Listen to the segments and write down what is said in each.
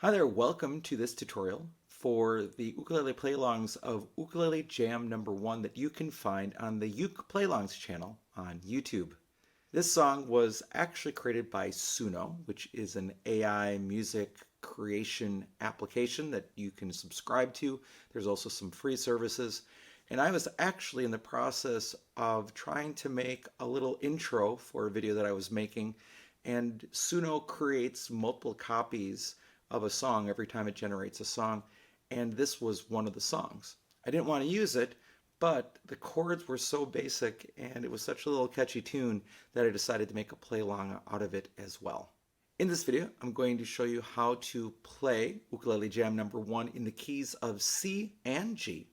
Hi there, welcome to this tutorial for the ukulele playlongs of Ukulele Jam number 1 that you can find on the Uke Playlongs channel on YouTube. This song was actually created by Suno, which is an AI music creation application that you can subscribe to. There's also some free services. And I was actually in the process of trying to make a little intro for a video that I was making, and Suno creates multiple copies of a song every time it generates a song, and this was one of the songs. I didn't want to use it, but the chords were so basic and it was such a little catchy tune that I decided to make a play-along out of it as well. In this video, I'm going to show you how to play Ukulele Jam number 1 in the keys of C and G.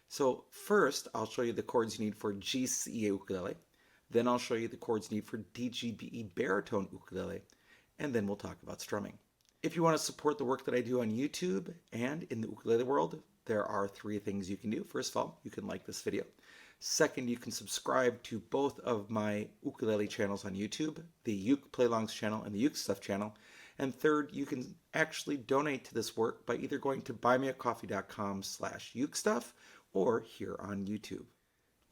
So first, I'll show you the chords you need for GCEA ukulele. Then I'll show you the chords you need for DGBE baritone ukulele, and then we'll talk about strumming. If you want to support the work that I do on YouTube and in the ukulele world, there are 3 things you can do. First of all, you can like this video. Second, you can subscribe to both of my ukulele channels on YouTube, the Uke Playlongs channel and the UkeStuff channel. And third, you can actually donate to this work by either going to buymeacoffee.com/UkeStuff or here on YouTube.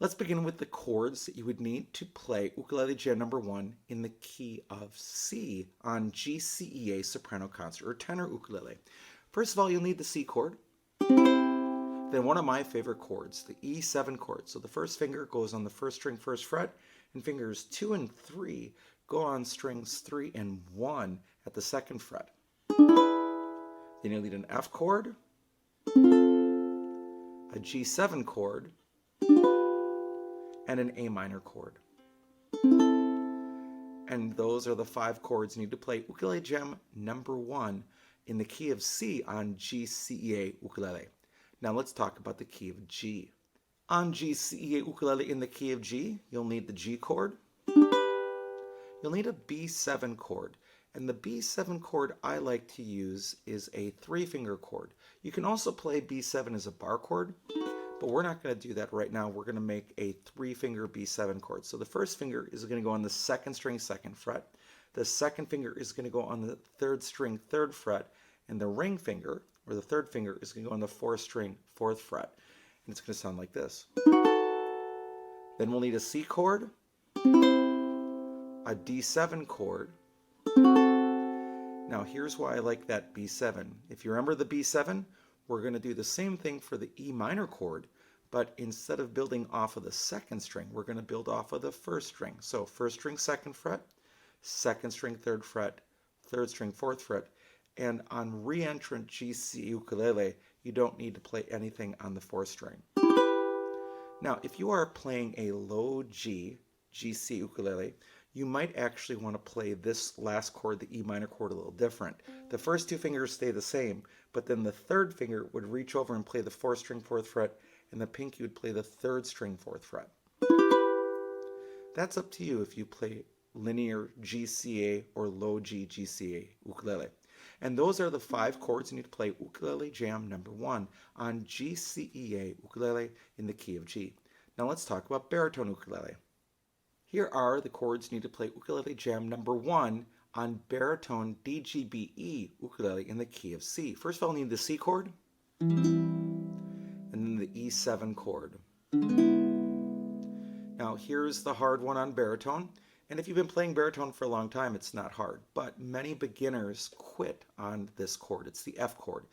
Let's begin with the chords that you would need to play Ukulele Jam number 1 in the key of C on GCEA soprano concert or tenor ukulele. First of all, you'll need the C chord. Then one of my favorite chords, the E7 chord. So the first finger goes on the first string, first fret, and fingers 2 and 3 go on strings 3 and 1 at the second fret. Then you'll need an F chord, a G7 chord, and an A minor chord. And those are the 5 chords you need to play Ukulele Jam number 1 in the key of C on GCEA ukulele. Now let's talk about the key of G. On GCEA ukulele in the key of G, you'll need the G chord. You'll need a B7 chord. And the B7 chord I like to use is a 3-finger chord. You can also play B7 as a bar chord, but we're not going to do that right now. We're going to make a 3-finger B7 chord. So the first finger is going to go on the second string, second fret. The second finger is going to go on the third string, third fret. And the ring finger, or the third finger, is going to go on the fourth string, fourth fret. And it's going to sound like this. Then we'll need a C chord, a D7 chord. Now here's why I like that B7. If you remember the B7, we're going to do the same thing for the E minor chord, but instead of building off of the second string, we're going to build off of the first string. So first string, second fret, second string, third fret, third string, fourth fret, and on re-entrant GC ukulele, you don't need to play anything on the fourth string. Now, if you are playing a low G, GC ukulele, you might actually want to play this last chord, the E minor chord, a little different. The first 2 fingers stay the same, but then the third finger would reach over and play the fourth string, fourth fret, and the pinky would play the third string, fourth fret. That's up to you if you play linear GCA or low G GCA ukulele. And those are the 5 chords you need to play Ukulele Jam number 1 on GCEA ukulele in the key of G. Now let's talk about baritone ukulele. Here are the chords you need to play Ukulele Jam number 1 on baritone DGBE ukulele in the key of C. First of all, we need the C chord, and then the E7 chord. Now here's the hard one on baritone, and if you've been playing baritone for a long time, it's not hard, but many beginners quit on this chord. It's the F chord.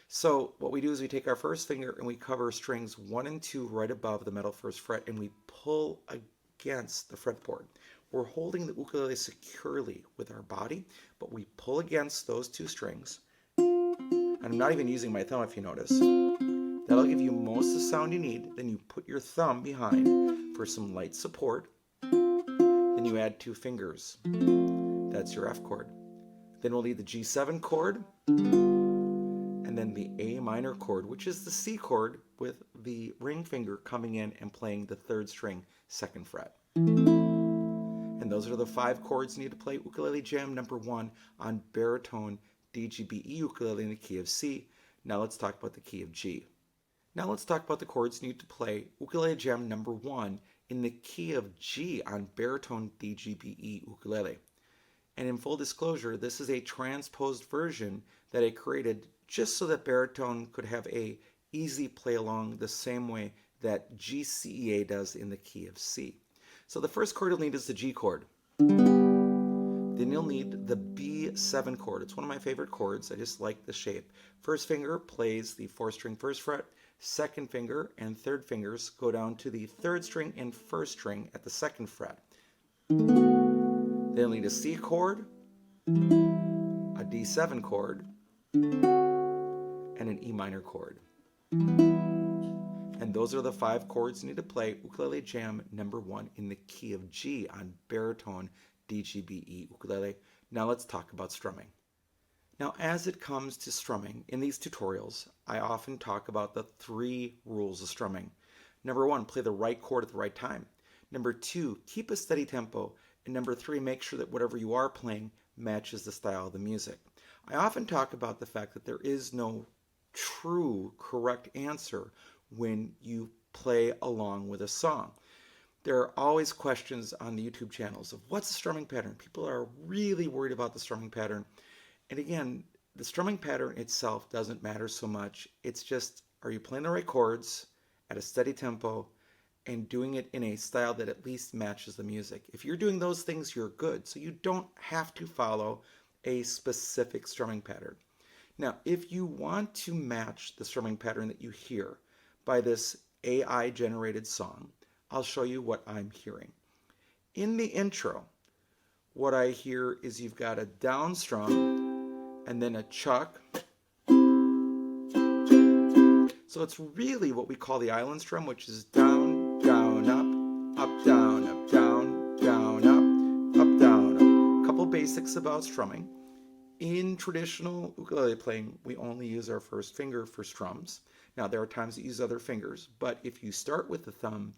So what we do is we take our first finger and we cover strings 1 and 2 right above the middle first fret, and we pull against the fretboard. We're holding the ukulele securely with our body, but we pull against those 2 strings. And I'm not even using my thumb, if you notice. That'll give you most of the sound you need. Then you put your thumb behind for some light support. Then you add 2 fingers. That's your F chord. Then we'll need the G7 chord, and then the A minor chord, which is the C chord with the ring finger coming in and playing the third string, second fret. And those are the 5 chords you need to play Ukulele Jam number 1 on baritone DGBE ukulele in the key of C. Now let's talk about the key of G. Now let's talk about the chords you need to play Ukulele Jam number 1 in the key of G on baritone DGBE ukulele. And in full disclosure, this is a transposed version that I created just so that baritone could have a easy play along the same way that GCEA does in the key of C. So the first chord you'll need is the G chord. Then you'll need the B7 chord. It's one of my favorite chords. I just like the shape. First finger plays the 4th-string 1st fret. Second finger and third fingers go down to the 3rd string and 1st string at the 2nd fret. Then you'll need a C chord, a D7 chord, and an E minor chord. And those are the 5 chords you need to play Ukulele Jam number 1 in the key of G on baritone DGBE ukulele. Now let's talk about strumming. Now as it comes to strumming, in these tutorials, I often talk about the 3 rules of strumming. Number 1, play the right chord at the right time. Number 2, keep a steady tempo. And number 3, make sure that whatever you are playing matches the style of the music. I often talk about the fact that there is no true correct answer when you play along with a song. There are always questions on the YouTube channels of what's the strumming pattern. People are really worried about the strumming pattern. And again, the strumming pattern itself doesn't matter so much. It's just, are you playing the right chords at a steady tempo and doing it in a style that at least matches the music? If you're doing those things, you're good. So you don't have to follow a specific strumming pattern. Now, if you want to match the strumming pattern that you hear by this AI-generated song, I'll show you what I'm hearing. In the intro, what I hear is you've got a down strum and then a chuck. So it's really what we call the island strum, which is down, down, up, down, up, down, down, up, down, up. A couple basics about strumming. In traditional ukulele playing, we only use our first finger for strums. Now, there are times that you use other fingers, but if you start with the thumb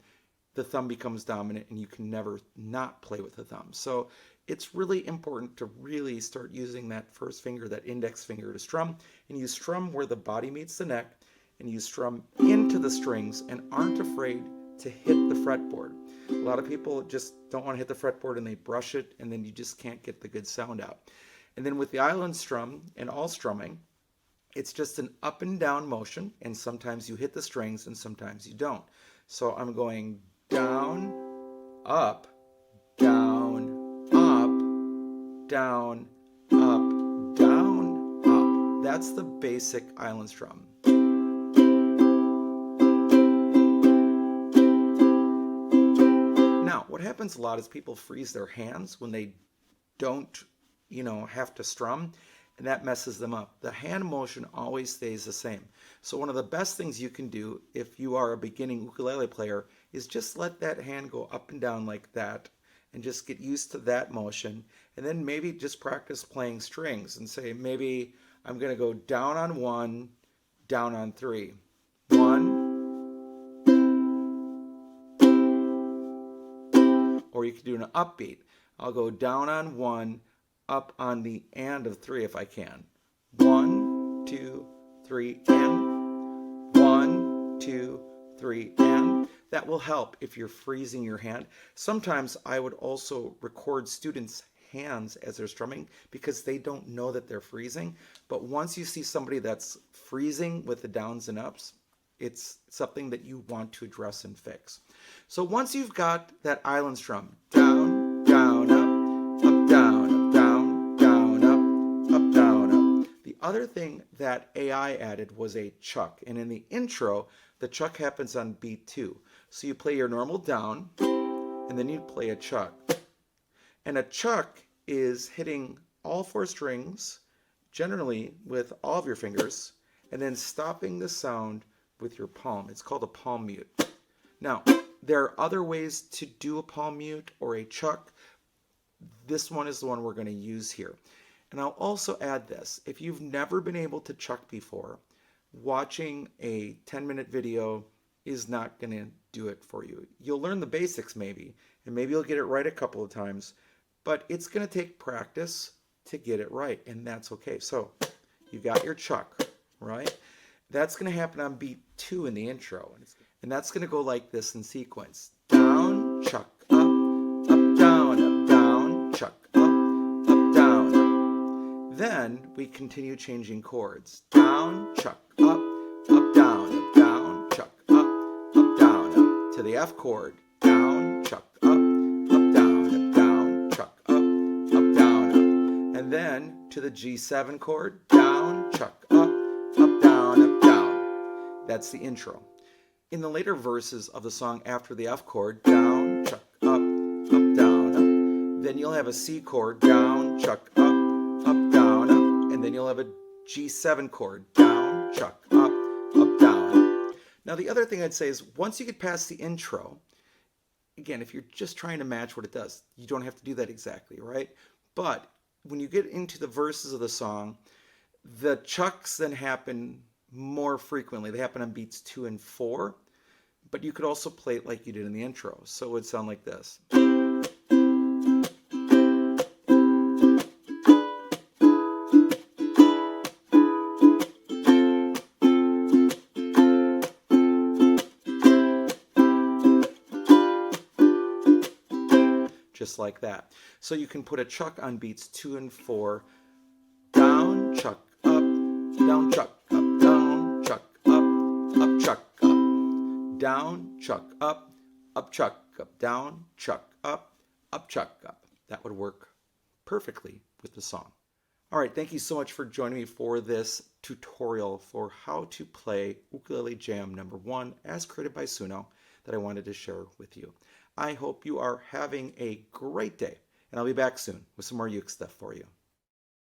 becomes dominant and you can never not play with the thumb. So it's really important to really start using that first finger, that index finger, to strum. And you strum where the body meets the neck, and you strum into the strings and aren't afraid to hit the fretboard. A lot of people just don't want to hit the fretboard and they brush it, and then you just can't get the good sound out. And then with the island strum and all strumming, it's just an up and down motion, and sometimes you hit the strings and sometimes you don't. So I'm going down, up, down, up, down, up, down, up. That's the basic island strum. Now, what happens a lot is people freeze their hands when they don't, have to strum, and that messes them up. The hand motion always stays the same. So one of the best things you can do if you are a beginning ukulele player is just let that hand go up and down like that and just get used to that motion, and then maybe just practice playing strings and say, maybe I'm going to go down on 1, down on 3. 1. Or you can do an upbeat. I'll go down on 1, up on the and of 3 if I can. 1, 2, 3, and 1, 2, 3, and. That will help if you're freezing your hand. Sometimes I would also record students' hands as they're strumming because they don't know that they're freezing. But once you see somebody that's freezing with the downs and ups, it's something that you want to address and fix. So once you've got that island strum, down, down, up, down, up, down, down, up, down, up. The other thing that AI added was a chuck. And in the intro, the chuck happens on beat 2. So you play your normal down, and then you play a chuck. And a chuck is hitting all 4 strings, generally with all of your fingers, and then stopping the sound with your palm. It's called a palm mute. Now, there are other ways to do a palm mute or a chuck. This one is the one we're going to use here. And I'll also add this. If you've never been able to chuck before, watching a 10-minute video is not going to do it for you. You'll learn the basics maybe, and maybe you'll get it right a couple of times, but it's going to take practice to get it right, and that's okay. So you got your chuck, right? That's going to happen on beat 2 in the intro, and that's going to go like this in sequence. Down, chuck, up, down, chuck, up, down, up. then we continue changing chords. Down, chuck, up, down, chuck, up, down, up. To the F chord. Down, chuck, up, down, chuck, up, down, up. And then to the G7 chord. Down, chuck, up, down, down. That's the intro. In the later verses of the song after the F chord, down, chuck, up, down, up. Then you'll have a C chord, down, chuck, up, down, up. And then you'll have a G7 chord, down, chuck, up, down, up. Now the other thing I'd say is once you get past the intro, again, if you're just trying to match what it does, you don't have to do that exactly, right? But when you get into the verses of the song, the chucks then happen more frequently. They happen on beats 2 and 4, but you could also play it like you did in the intro. So it would sound like this. Just like that. So you can put a chuck on beats 2 and 4. Down, chuck, up, down, chuck, up, down, chuck, up, chuck, up. Down, chuck, up, chuck, up, down, chuck, up, chuck, up. That would work perfectly with the song. All right, thank you so much for joining me for this tutorial for how to play Ukulele Jam number 1 as created by Suno that I wanted to share with you. I hope you are having a great day, and I'll be back soon with some more uke stuff for you.